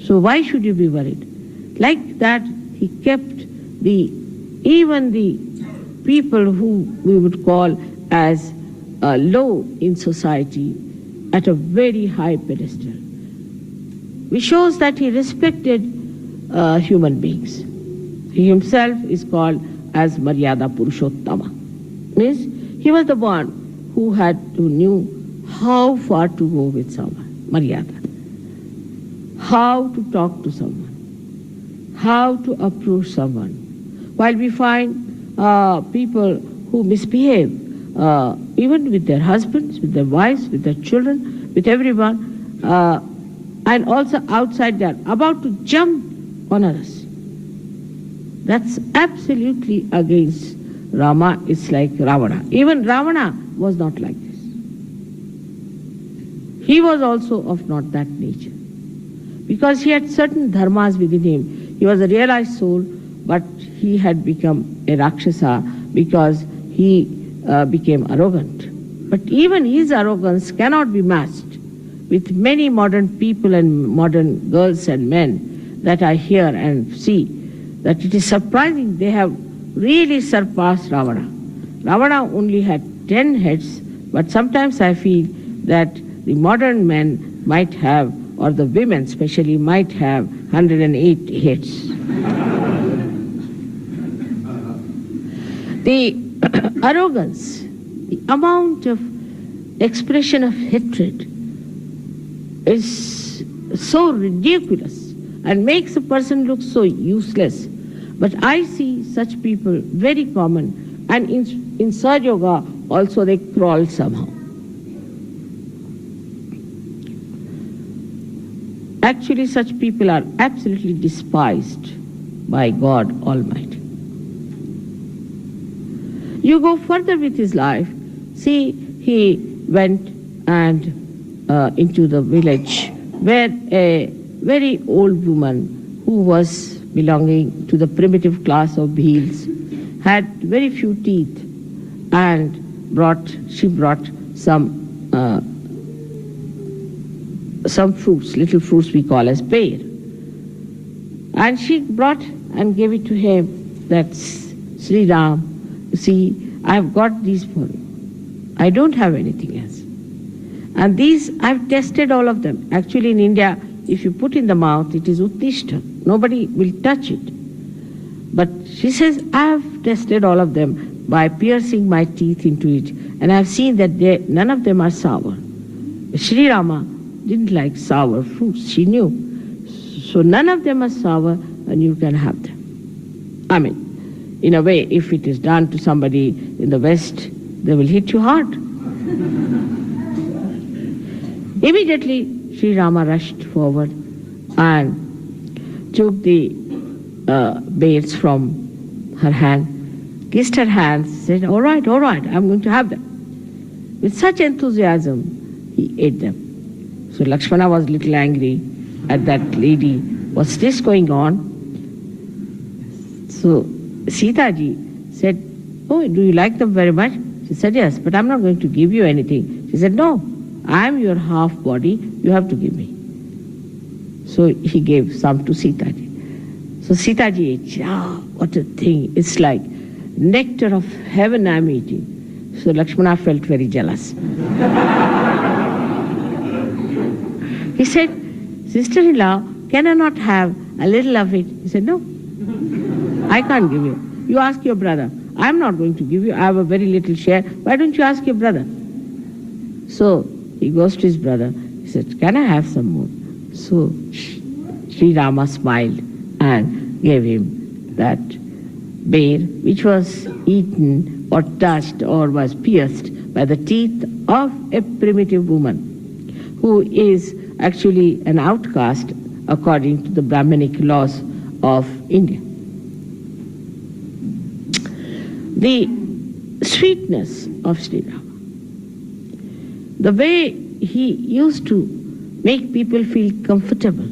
Speaker 6: So why should you be worried? Like that, he kept even the people who we would call as low in society at a very high pedestal, which shows that he respected human beings. He himself is called as Maryada Purushottama. Means he was the one who knew how far to go with someone, Maryada, how to talk to someone, how to approach someone. While we find people who misbehave, even with their husbands, with their wives, with their children, with everyone, and also outside they are about to jump on others. That's absolutely against Rama. It's like Ravana. Even Ravana was not like this. He was also of not that nature, because he had certain dharmas within him. He was a realized soul, but he had become a Rakshasa because he became arrogant. But even his arrogance cannot be matched with many modern people and modern girls and men that I hear and see, that it is surprising they have really surpassed Ravana. Ravana only had 10 heads, but sometimes I feel that the modern men might have, or the women especially, might have 108 heads. The arrogance, the amount of expression of hatred is so ridiculous and makes a person look so useless. But I see such people very common, and in Sahaja Yoga also they crawl somehow. Actually, such people are absolutely despised by God Almighty. You go further with his life. See, he went and into the village where a very old woman who was belonging to the primitive class of Bhils had very few teeth, and she brought some fruits, little fruits we call as pear. And she brought and gave it to him, that's Sri Ram, you see, I have got these for you. I don't have anything else. And these, I've tested all of them. Actually in India, if you put in the mouth, it is uttishta. Nobody will touch it. But she says, I have tested all of them by piercing my teeth into it, and I have seen that none of them are sour. Sri Rama didn't like sour fruits, she knew. So none of them are sour, and you can have them. I mean, in a way, if it is done to somebody in the West, they will hit you hard. Immediately, Sri Rama rushed forward and took the beads from her hand, kissed her hands, said, all right, I'm going to have them. With such enthusiasm, he ate them. So Lakshmana was a little angry at that lady. What's this going on? So Sita ji said, oh, do you like them very much? She said, yes, but I'm not going to give you anything. She said, no, I'm your half body, you have to give me. So he gave some to Sita ji. So Sita ji ate, what a thing. It's like nectar of heaven I'm eating. So Lakshmana felt very jealous. He said, sister-in-law, can I not have a little of it? He said, no, I can't give you. You ask your brother. I'm not going to give you. I have a very little share. Why don't you ask your brother? So he goes to his brother. He said, can I have some more? So Sri Rama smiled and gave him that bear, which was eaten or touched or was pierced by the teeth of a primitive woman who is actually an outcast according to the Brahmanic laws of India. The sweetness of Sri Rama, the way he used to make people feel comfortable.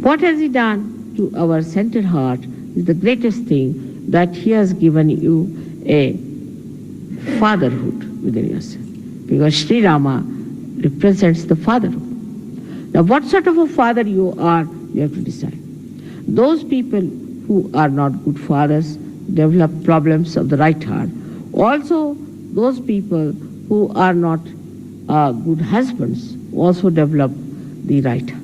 Speaker 6: What has he done to our center heart is the greatest thing, that he has given you a fatherhood within yourself. Because Sri Rama represents the fatherhood. Now, what sort of a father you are, you have to decide. Those people who are not good fathers develop problems of the right heart. Also, those people who are not good husbands also develop the right heart.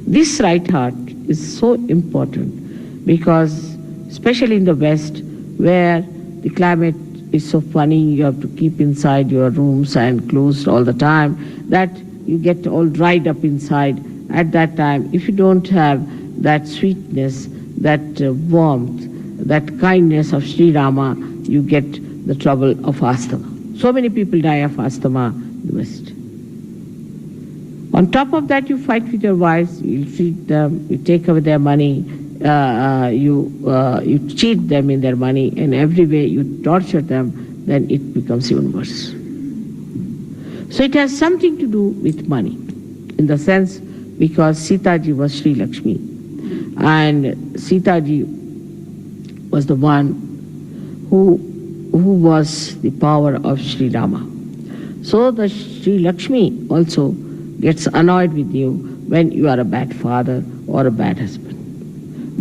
Speaker 6: This right heart is so important because, especially in the West, where the climate is so funny, you have to keep inside your rooms and closed all the time, that you get all dried up inside. At that time, if you don't have that sweetness, that warmth, that kindness of Sri Rama, you get the trouble of asthma. So many people die of asthma in the West. On top of that, you fight with your wives, you treat them, you take away their money, you cheat them in their money, in every way you torture them, then it becomes even worse. So it has something to do with money, in the sense because Sita ji was Sri Lakshmi, and Sita ji was the one who was the power of Sri Rama. So the Sri Lakshmi also gets annoyed with you when you are a bad father or a bad husband.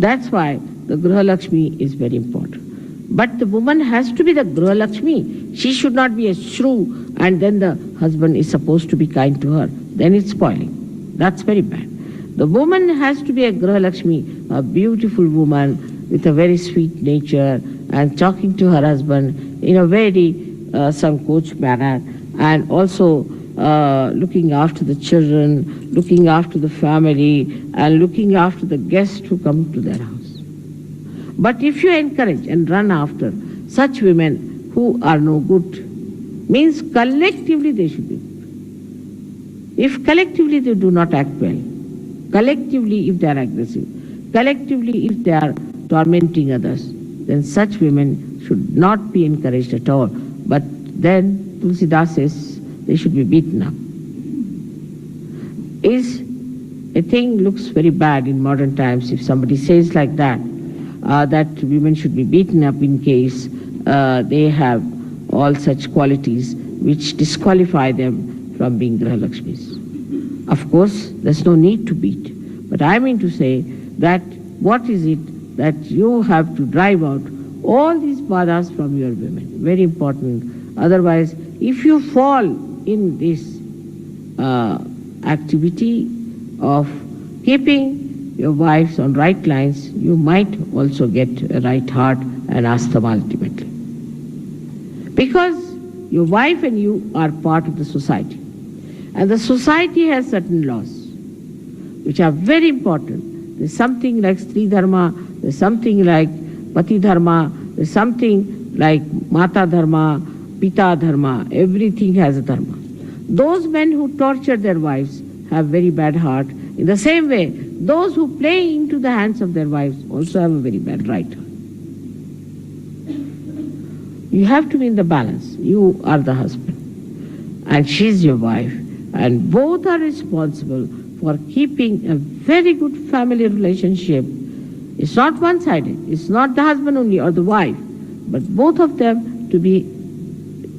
Speaker 6: That's why the Griha Lakshmi is very important. But the woman has to be the Griha Lakshmi. She should not be a shrew and then the husband is supposed to be kind to her. Then it's spoiling. That's very bad. The woman has to be a Griha Lakshmi, a beautiful woman with a very sweet nature and talking to her husband in a very Sankoch manner, and also looking after the children, looking after the family, and looking after the guests who come to their house. But if you encourage and run after such women who are no good, means collectively they should be good. If collectively they do not act well, collectively if they are aggressive, collectively if they are tormenting others, then such women should not be encouraged at all. But then Tulsidas says they should be beaten up. Is a thing looks very bad in modern times if somebody says like that, that women should be beaten up in case they have all such qualities which disqualify them from being Griha Lakshmis. Of course, there's no need to beat. But I mean to say that what is it that you have to drive out all these badhas from your women. Very important. Otherwise, if you fall in this activity of keeping your wives on right lines, you might also get a right heart and asthma ultimately. Because your wife and you are part of the society. And the society has certain laws which are very important. There's something like Stri Dharma, there's something like Pati Dharma, there's something like Mata Dharma, Pita Dharma. Everything has a dharma. Those men who torture their wives have very bad heart. In the same way, those who play into the hands of their wives also have a very bad right heart. You have to be in the balance. You are the husband and she's your wife, and both are responsible for keeping a very good family relationship. It's not one-sided. It's not the husband only or the wife, but both of them to be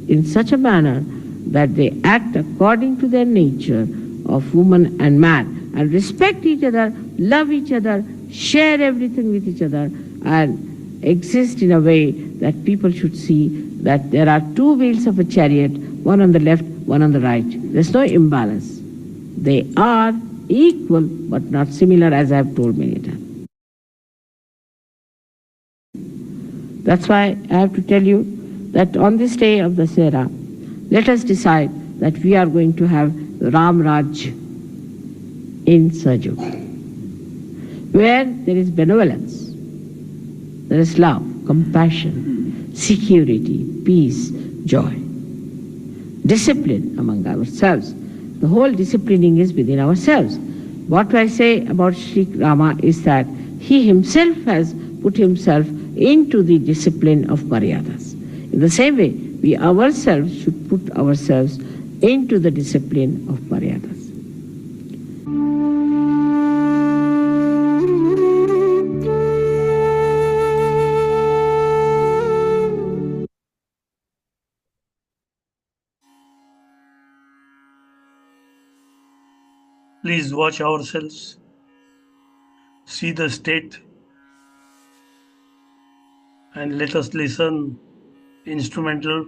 Speaker 6: in such a manner that they act according to their nature of woman and man, and respect each other, love each other, share everything with each other, and exist in a way that people should see that there are two wheels of a chariot, one on the left, one on the right. There's no imbalance. They are equal but not similar, as I have told many times. That's why I have to tell you that on this day of the Sera, let us decide that we are going to have Ram Raj in Sajog, where there is benevolence, there is love, compassion, security, peace, joy, discipline among ourselves. The whole disciplining is within ourselves. What I say about Sri Rama is that he himself has put himself into the discipline of Maryadas. In the same way, we ourselves should put ourselves into the discipline of Maryadas.
Speaker 3: Please watch ourselves, see the state, and let us listen instrumental.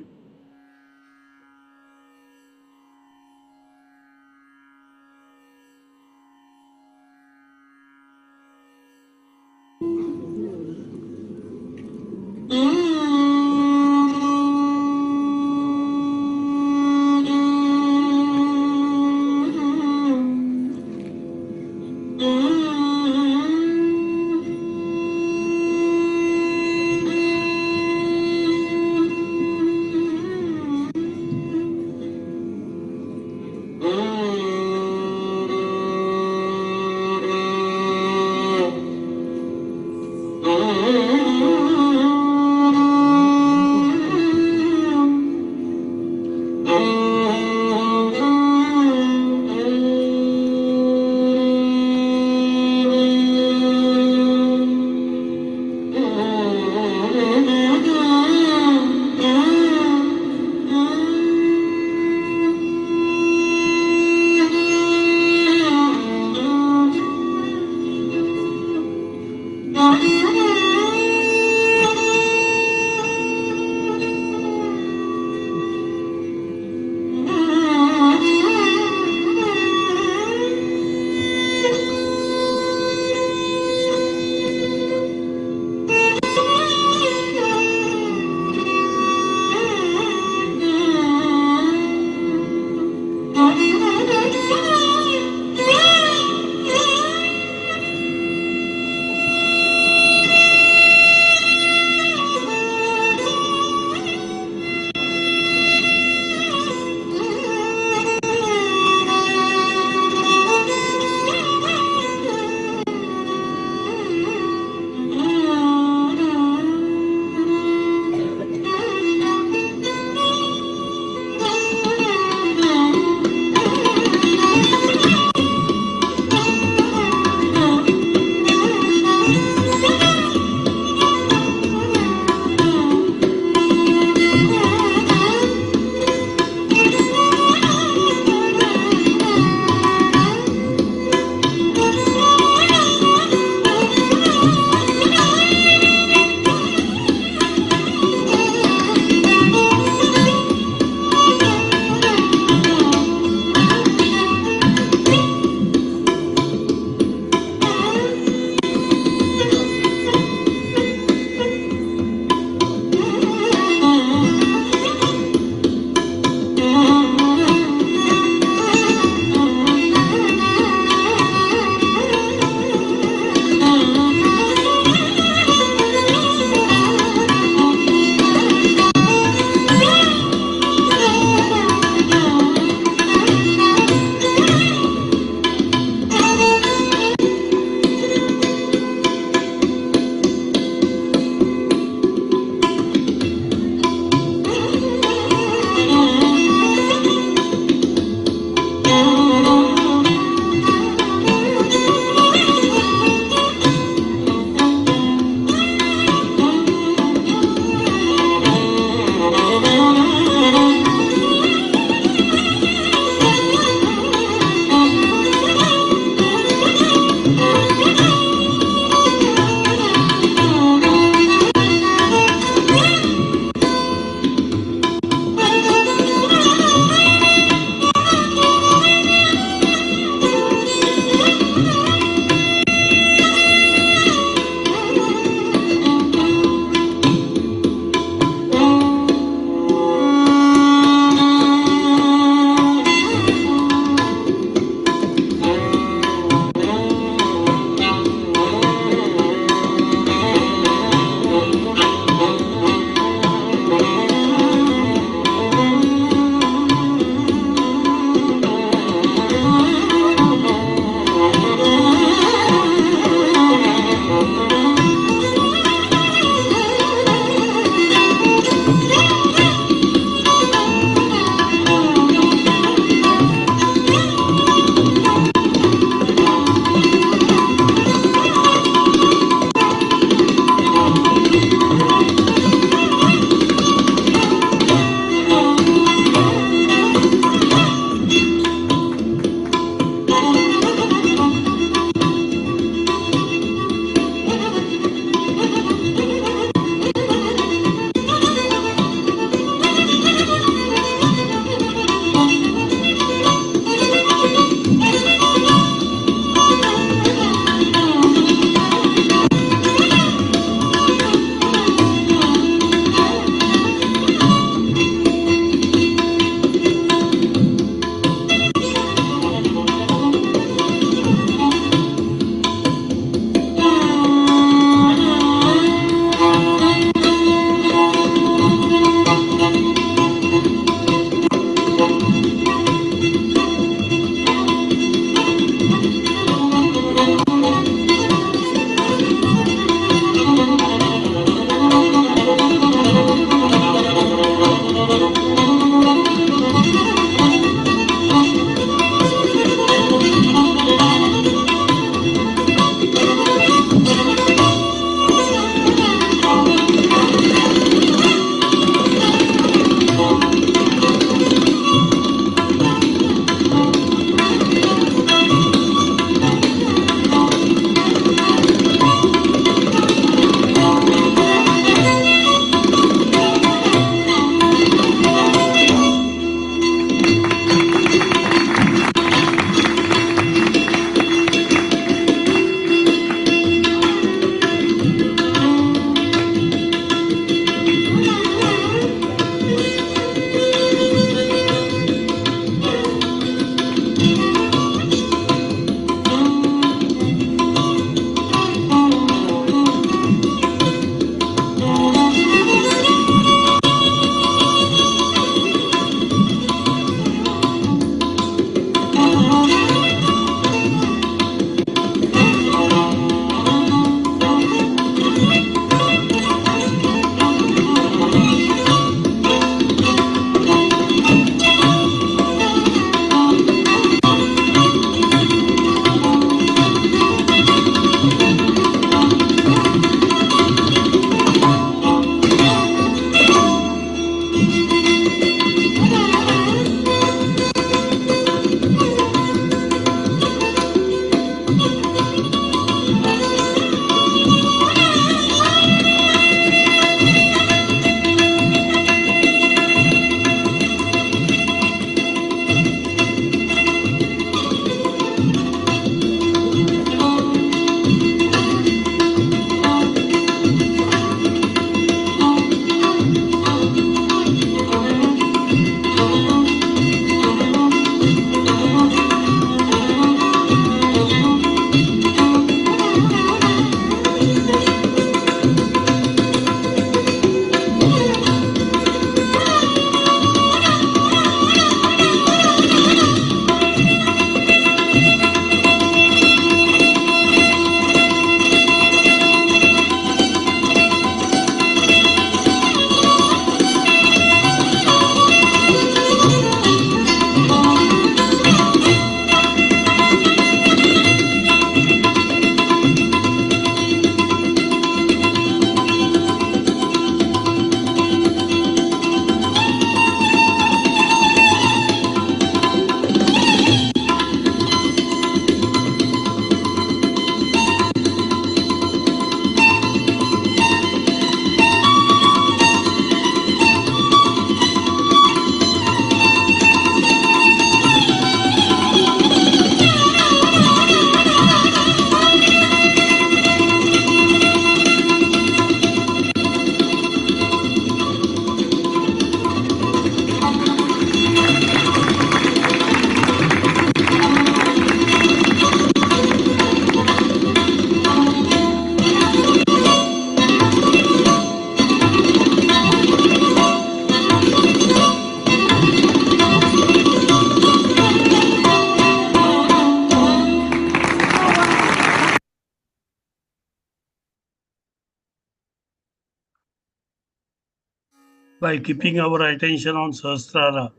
Speaker 3: By keeping our attention on Sahasrara,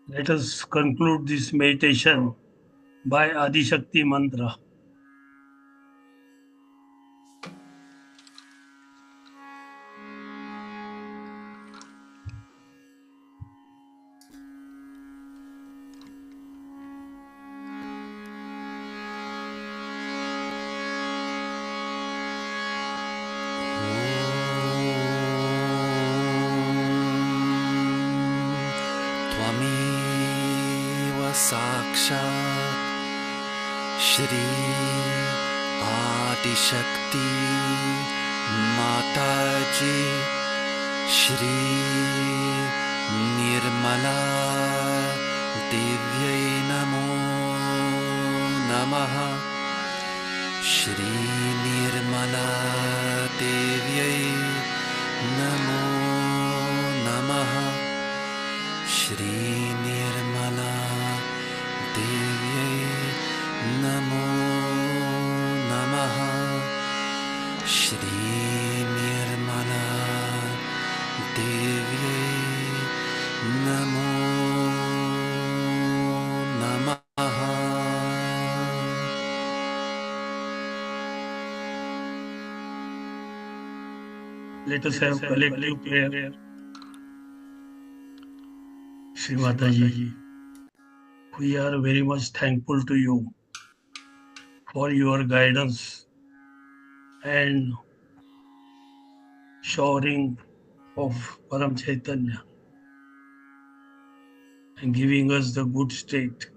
Speaker 3: let us conclude this meditation by Adishakti mantra.
Speaker 1: त्वमेव साक्षात् श्री आदिशक्ति माताजी श्री निर्मला देव्यै नमो नमः श्री निर्मला देव्यै नमो नमः श्री निर्मला देव्यै नमो नमः श्री निर्मला देव्यै नमो नमः.
Speaker 3: Let us have collective prayer. Shri Mataji, we are very much thankful to you for your guidance and showering of Param Chaitanya and giving us the good state.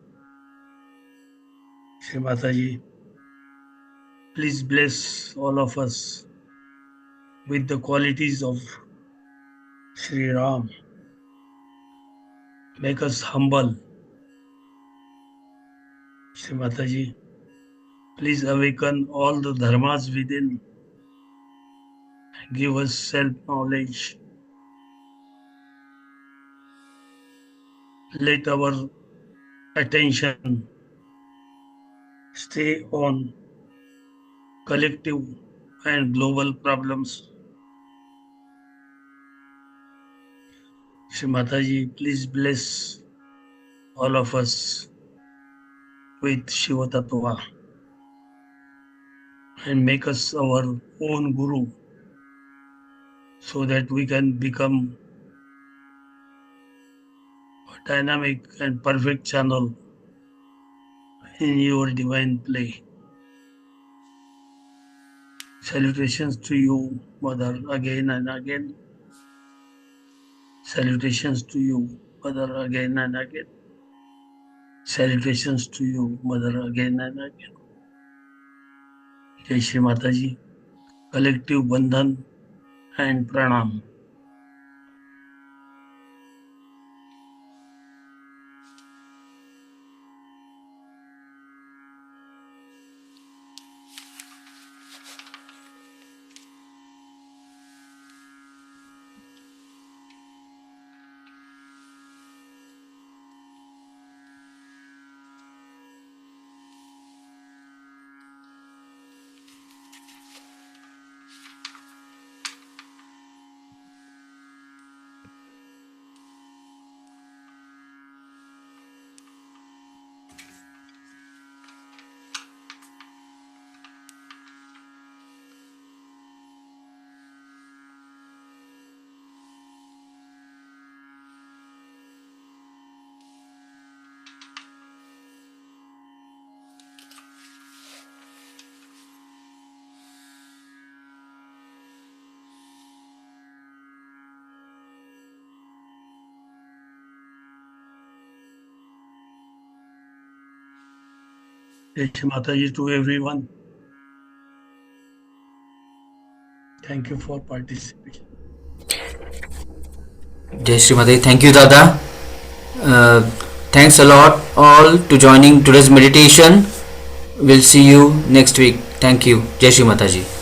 Speaker 3: Shri Mataji, please bless all of us with the qualities of Sri Ram. Make us humble. Shri Mataji, please awaken all the dharmas within and give us self-knowledge. Let our attention stay on collective and global problems. Shri Mataji, please bless all of us with Shiva Tattva and make us our own Guru so that we can become a dynamic and perfect channel in your divine play. Salutations to you, Mother, again and again. Salutations to you, Mother, again and again. Salutations to you, Mother, again and again. Jai Shri Mataji, collective bandhan and pranam. Jai Shri Mataji to everyone. Thank you for participation.
Speaker 2: Jai Shri Mataji. Thank you, Dada. Thanks a lot all to joining today's meditation. We'll see you next week. Thank you. Jai Shri Mataji.